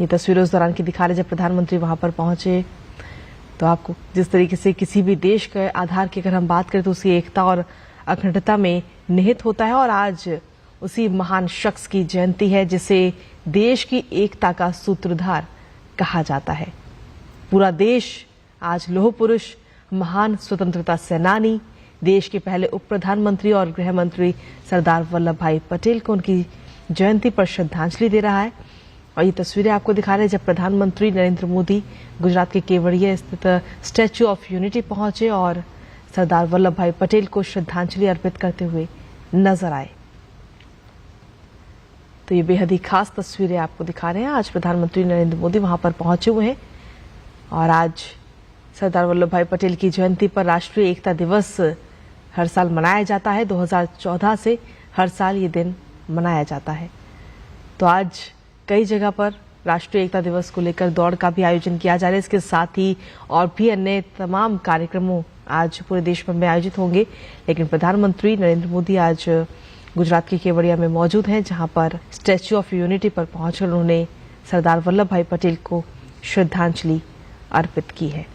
ये तस्वीरें उस दौरान की दिखा रहे जब प्रधानमंत्री वहां पर पहुंचे। तो आपको जिस तरीके से किसी भी देश के आधार की अगर हम बात करें तो उसकी एकता और अखंडता में निहित होता है, और आज उसी महान शख्स की जयंती है जिसे देश की एकता का सूत्रधार कहा जाता है। पूरा देश आज लौह पुरुष, महान स्वतंत्रता सेनानी, देश के पहले उप प्रधानमंत्री और गृह मंत्री सरदार वल्लभ भाई पटेल को उनकी जयंती पर श्रद्धांजलि दे रहा है। और ये तस्वीरें आपको दिखा रहे हैं जब प्रधानमंत्री नरेंद्र मोदी गुजरात के केवड़िया स्थित स्टैच्यू ऑफ यूनिटी पहुंचे और सरदार वल्लभ भाई पटेल को श्रद्धांजलि अर्पित करते हुए नजर आए। तो ये बेहद ही खास तस्वीरें आपको दिखा रहे हैं। आज प्रधानमंत्री नरेंद्र मोदी वहां पर पहुंचे हुए हैं और आज सरदार वल्लभ भाई पटेल की जयंती पर राष्ट्रीय एकता दिवस हर साल मनाया जाता है। 2014 से हर साल ये दिन मनाया जाता है। तो आज कई जगह पर राष्ट्रीय एकता दिवस को लेकर दौड़ का भी आयोजन किया जा रहा है। इसके साथ ही और भी अन्य तमाम कार्यक्रमों आज पूरे देश भर में आयोजित होंगे। लेकिन प्रधानमंत्री नरेंद्र मोदी आज गुजरात के केवड़िया में मौजूद हैं, जहां पर स्टैच्यू ऑफ यूनिटी पर पहुंचकर उन्होंने सरदार वल्लभ भाई पटेल को श्रद्धांजलि अर्पित की है।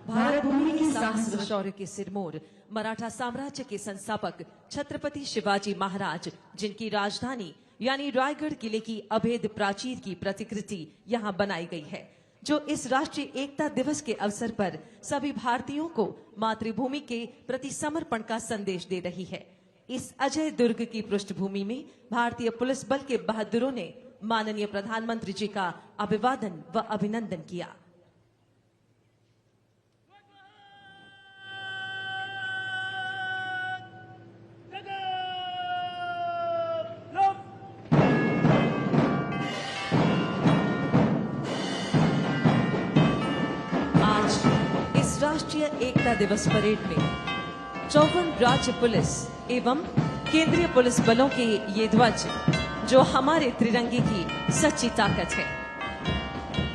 भारत भूमि की साहस व शौर्य के सिरमौर मराठा साम्राज्य के संस्थापक छत्रपति शिवाजी महाराज, जिनकी राजधानी यानी रायगढ़ किले की अभेद प्राचीर की प्रतिकृति यहां बनाई गई है, जो इस राष्ट्रीय एकता दिवस के अवसर पर सभी भारतीयों को मातृभूमि के प्रति समर्पण का संदेश दे रही है। इस अजय दुर्ग की पृष्ठभूमि में भारतीय पुलिस बल के बहादुरों ने माननीय प्रधानमंत्री जी का अभिवादन व अभिनंदन किया। राष्ट्रीय एकता दिवस परेड में 54 राज्य पुलिस एवं केंद्रीय पुलिस बलों के ये ध्वज, जो हमारे त्रिरंगे की सच्ची ताकत है,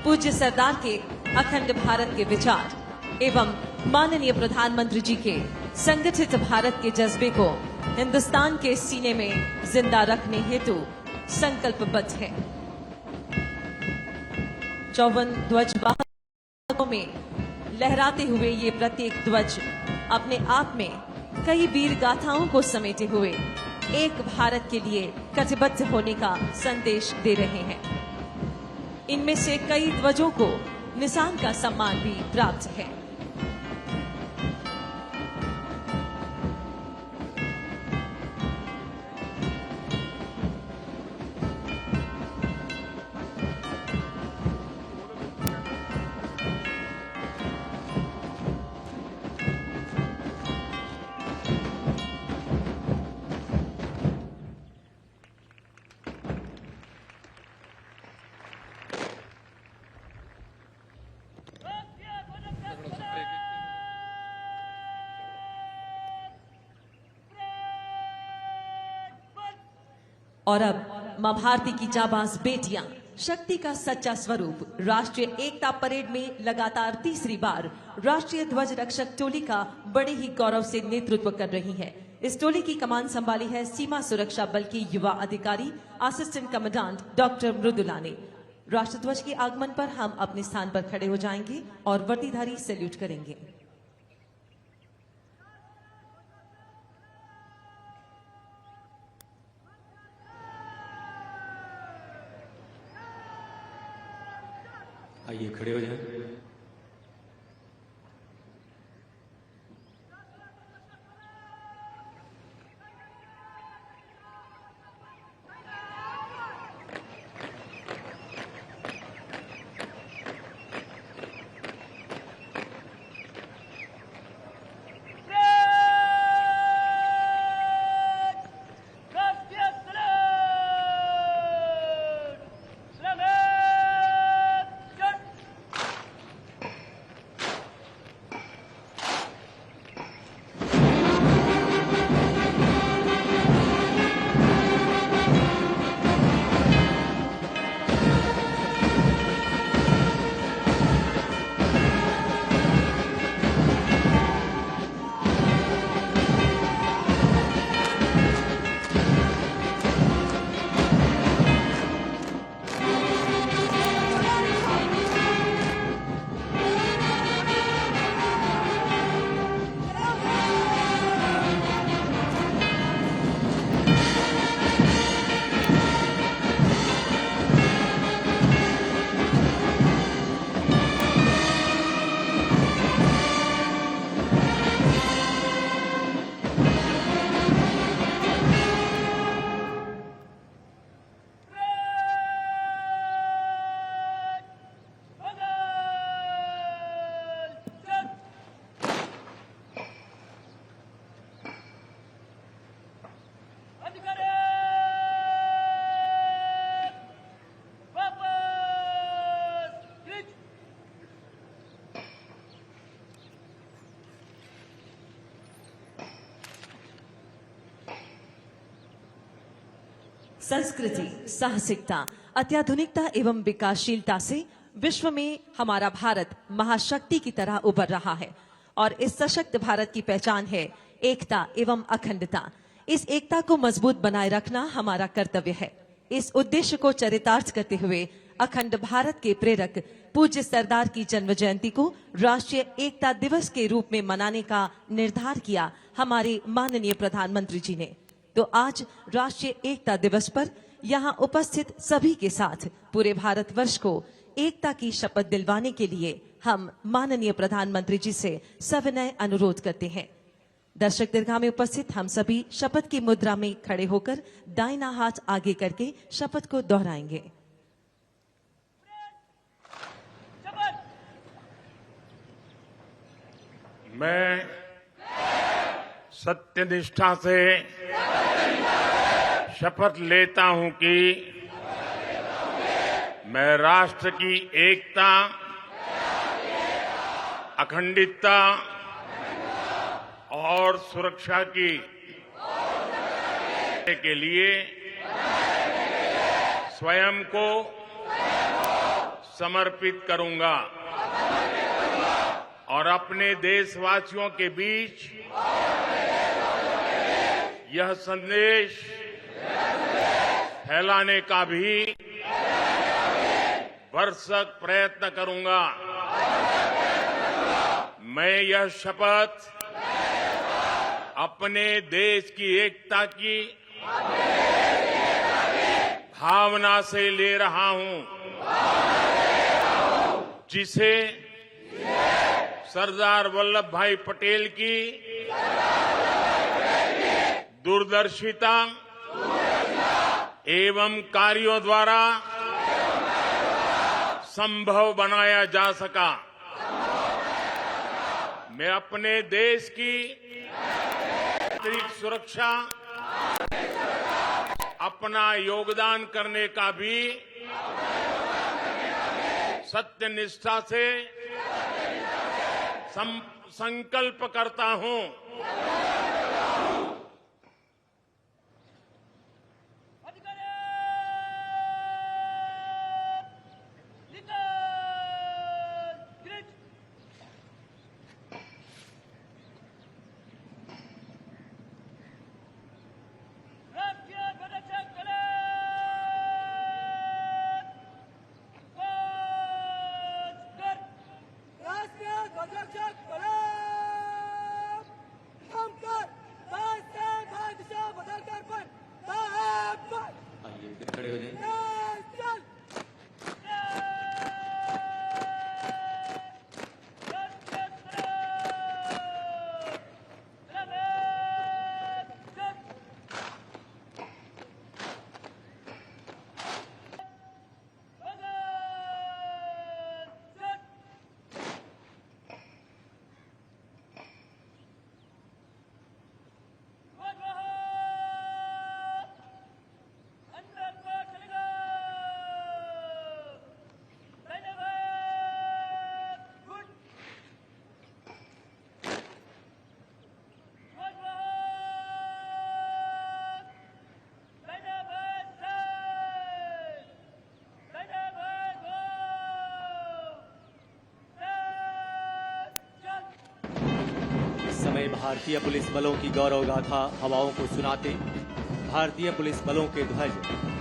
पूज्य सरदार के अखंड भारत के विचार एवं माननीय प्रधानमंत्री जी के संगठित भारत के जज्बे को हिंदुस्तान के सीने में जिंदा रखने हेतु संकल्पबद्ध है। 54 ध्वजवाहकों में लहराते हुए ये प्रत्येक ध्वज अपने आप में कई वीर गाथाओं को समेटे हुए एक भारत के लिए कटिबद्ध होने का संदेश दे रहे हैं। इनमें से कई ध्वजों को निशान का सम्मान भी प्राप्त है। और अब मां भारती की जाबाज बेटियां, शक्ति का सच्चा स्वरूप राष्ट्रीय एकता परेड में लगातार तीसरी बार राष्ट्रीय ध्वज रक्षक टोली का बड़े ही गौरव से नेतृत्व कर रही है। इस टोली की कमान संभाली है सीमा सुरक्षा बल की युवा अधिकारी असिस्टेंट कमांडेंट डॉक्टर मृदुला ने। राष्ट्रध्वज के आगमन पर हम अपने स्थान पर खड़े हो जाएंगे और वर्दीधारी सैल्यूट करेंगे। आइए खड़े हो जाएं। संस्कृति, साहसिकता, अत्याधुनिकता एवं विकासशीलता से विश्व में हमारा भारत महाशक्ति की तरह उभर रहा है और इस सशक्त भारत की पहचान है एकता एवं अखंडता। इस एकता को मजबूत बनाए रखना हमारा कर्तव्य है। इस उद्देश्य को चरितार्थ करते हुए अखंड भारत के प्रेरक पूज्य सरदार की जन्म जयंती को राष्ट्रीय एकता दिवस के रूप में मनाने का निर्धार किया हमारे माननीय प्रधानमंत्री जी ने। तो आज राष्ट्रीय एकता दिवस पर यहाँ उपस्थित सभी के साथ पूरे भारतवर्ष को एकता की शपथ दिलवाने के लिए हम माननीय प्रधानमंत्री जी से सविनय अनुरोध करते हैं। दर्शक दीर्घा में उपस्थित हम सभी शपथ की मुद्रा में खड़े होकर दाहिना हाथ आगे करके शपथ को दोहराएंगे। मैं सत्यनिष्ठा से शपथ लेता हूं कि मैं राष्ट्र की एकता, अखंडता और सुरक्षा के लिए स्वयं को समर्पित करूंगा और अपने देशवासियों के बीच यह संदेश फैलाने का भी भरसक प्रयत्न करूंगा। मैं यह शपथ अपने देश की एकता की भावना से ले रहा हूं, जिसे सरदार वल्लभ भाई पटेल की दूरदर्शिता एवं कार्यों द्वारा संभव बनाया जा सका। मैं अपने देश की आंतरिक सुरक्षा अपना योगदान करने का भी सत्यनिष्ठा से संकल्प करता हूं। खड़े हो जाएं। समय भारतीय पुलिस बलों की गौरव गाथा हवाओं को सुनाते भारतीय पुलिस बलों के ध्वज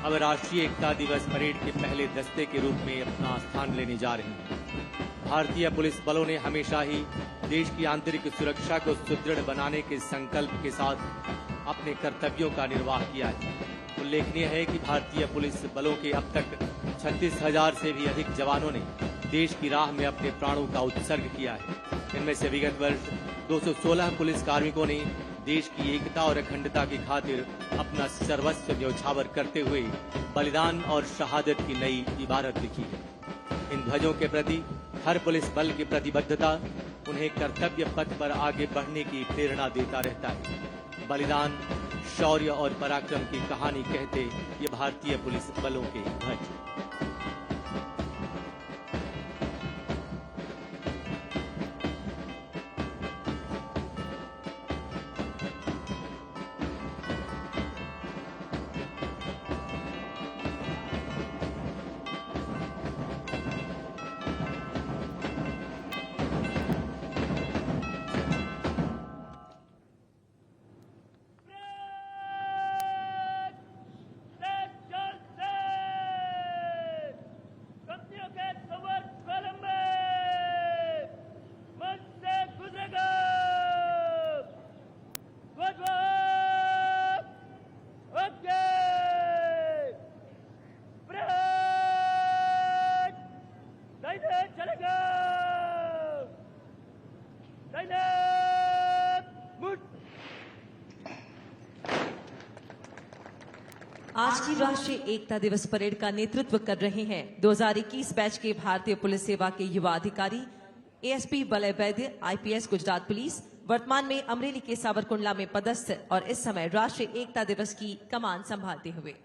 अब राष्ट्रीय एकता दिवस परेड के पहले दस्ते के रूप में अपना स्थान लेने जा रहे हैं। भारतीय पुलिस बलों ने हमेशा ही देश की आंतरिक सुरक्षा को सुदृढ़ बनाने के संकल्प के साथ अपने कर्तव्यों का निर्वाह किया है। उल्लेखनीय है कि भारतीय पुलिस बलों के अब तक 36,000 से भी अधिक जवानों ने देश की राह में अपने प्राणों का उत्सर्ग किया है। इनमें से विगत वर्ष 216 पुलिस कार्मिकों ने देश की एकता और अखंडता की खातिर अपना सर्वस्व न्यौछावर करते हुए बलिदान और शहादत की नई इबारत लिखी है। इन ध्वजों के प्रति हर पुलिस बल की प्रतिबद्धता उन्हें कर्तव्य पथ पर आगे बढ़ने की प्रेरणा देता रहता है। बलिदान, शौर्य और पराक्रम की कहानी कहते ये भारतीय पुलिस बलों के ध्वज। आज की राष्ट्रीय एकता दिवस परेड का नेतृत्व कर रहे हैं 2021 बैच के भारतीय पुलिस सेवा के युवा अधिकारी एएसपी वलय वैद्य, आईपीएस गुजरात पुलिस, वर्तमान में अमरेली के सावरकुंडला में पदस्थ और इस समय राष्ट्रीय एकता दिवस की कमान संभालते हुए।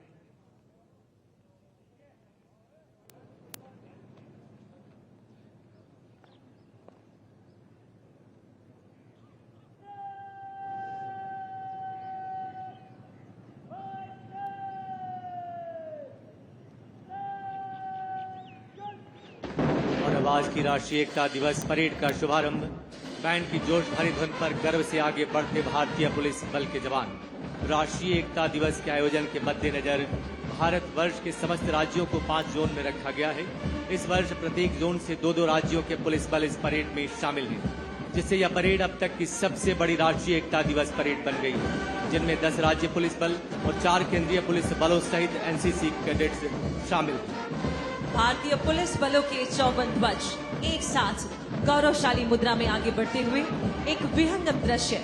और अब आज की राष्ट्रीय एकता दिवस परेड का शुभारंभ बैंड की जोश भरी धुन पर गर्व से आगे बढ़ते भारतीय पुलिस बल के जवान। राष्ट्रीय एकता दिवस के आयोजन के मद्देनजर भारतवर्ष के समस्त राज्यों को 5 जोन में रखा गया है। इस वर्ष प्रत्येक जोन से 2-2 राज्यों के पुलिस बल इस परेड में शामिल हैं, जिससे यह परेड अब तक की सबसे बड़ी राष्ट्रीय एकता दिवस परेड बन गई है, जिनमें 10 राज्य पुलिस बल और 4 केंद्रीय पुलिस बलों सहित एनसीसी कैडेट्स शामिल हैं। भारतीय पुलिस बलों के 54 ध्वज एक साथ गौरवशाली मुद्रा में आगे बढ़ते हुए एक विहंगम दृश्य।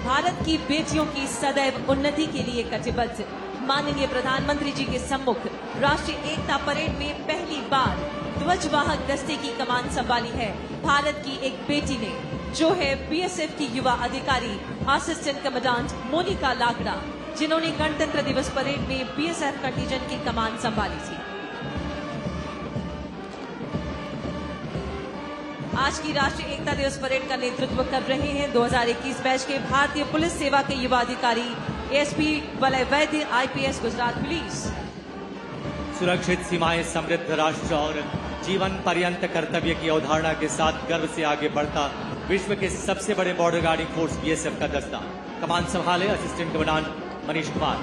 भारत की बेटियों की सदैव उन्नति के लिए कटिबद्ध माननीय प्रधानमंत्री जी के सम्मुख राष्ट्रीय एकता परेड में पहली बार ध्वजवाहक दस्ते की कमान संभाली है भारत की एक बेटी ने, जो है बीएसएफ की युवा अधिकारी असिस्टेंट कमांडेंट मोनिका लाकड़ा, जिन्होंने गणतंत्र दिवस परेड में बीएसएफ कंटीजेंट की कमान संभाली थी। आज की राष्ट्रीय एकता दिवस परेड का नेतृत्व कर रहे हैं 2021 बैच के भारतीय पुलिस सेवा के युवा अधिकारी एएसपी वलय वैद्य, आईपीएस गुजरात पुलिस। सुरक्षित सीमाएं, समृद्ध राष्ट्र और जीवन पर्यंत कर्तव्य की अवधारणा के साथ गर्व से आगे बढ़ता विश्व के सबसे बड़े बॉर्डर गार्डिंग फोर्स बीएसएफ का दस्ता। कमान संभाले असिस्टेंट कमांडेंट मनीष कुमार।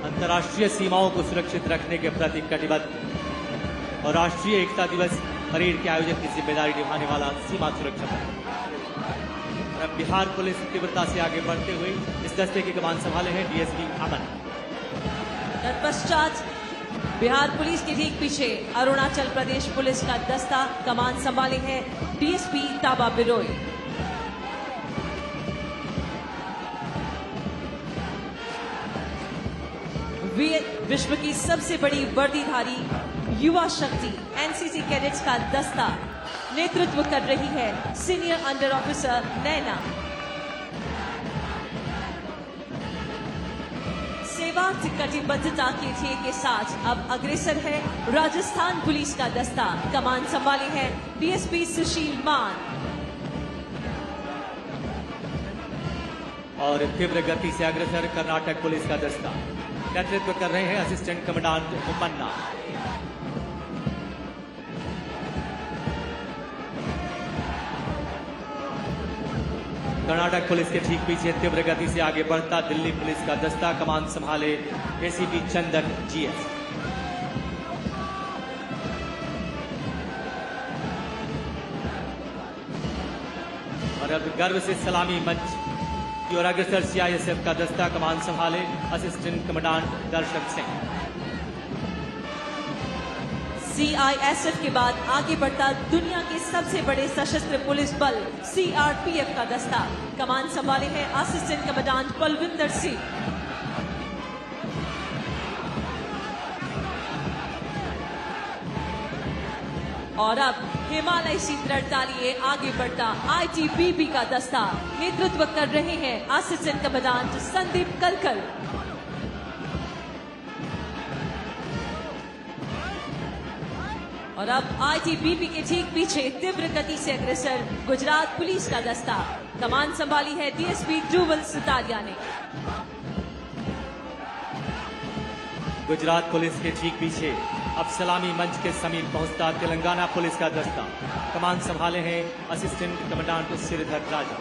अंतर्राष्ट्रीय सीमाओं को सुरक्षित रखने के प्रति कटिबद्ध और राष्ट्रीय एकता दिवस परेड के आयोजन की जिम्मेदारी निभाने वाला सीमा सुरक्षा बल। अब बिहार पुलिस तीव्रता से आगे बढ़ते हुए इस दस्ते की कमान संभाले हैं डीएसपी अमन। तत्पश्चात बिहार पुलिस के ठीक पीछे अरुणाचल प्रदेश पुलिस का दस्ता कमान संभाले हैं डीएसपी ताबा बिरोई। विश्व की सबसे बड़ी वर्दीधारी युवा शक्ति एनसीसी कैडेट्स का दस्ता नेतृत्व कर रही है सीनियर अंडर ऑफिसर नैना। सेवा की कटिबद्धता के ध्येय के साथ अब अग्रसर है राजस्थान पुलिस का दस्ता। कमान संभाले है डीएसपी सुशील मान। और तीव्र गति से अग्रसर कर्नाटक पुलिस का दस्ता नेतृत्व कर रहे हैं असिस्टेंट कमांडेंट मुमन्ना। कर्नाटक पुलिस के ठीक पीछे तीव्र गति से आगे बढ़ता दिल्ली पुलिस का दस्ता। कमान संभाले एसीपी चंदन जीएस। और अब गर्व से सलामी मंच की ओर अग्रसर सीआईएसएफ का दस्ता। कमान संभाले असिस्टेंट कमांडेंट दर्शन सिंह। सीआईएसएफ के बाद आगे बढ़ता दुनिया के सबसे बड़े सशस्त्र पुलिस बल सीआरपीएफ का दस्ता। कमान संभाले हैं असिस्टेंट कमांडेंट बलविंदर सिंह। और अब हिमालय सी दृढ़ता लिए आगे बढ़ता आईटीबीपी का दस्ता नेतृत्व कर रहे हैं असिस्टेंट कमांडेंट संदीप कलकल। और अब आईटीबीपी के ठीक पीछे तीव्र गति से अग्रसर गुजरात पुलिस का दस्ता। कमान संभाली है डीएसपी ध्रुवल सुतारिया ने। गुजरात पुलिस के ठीक पीछे अब सलामी मंच के समीप पहुंचता तेलंगाना पुलिस का दस्ता। कमान संभाले हैं असिस्टेंट कमांडेंट श्रीधर राजा।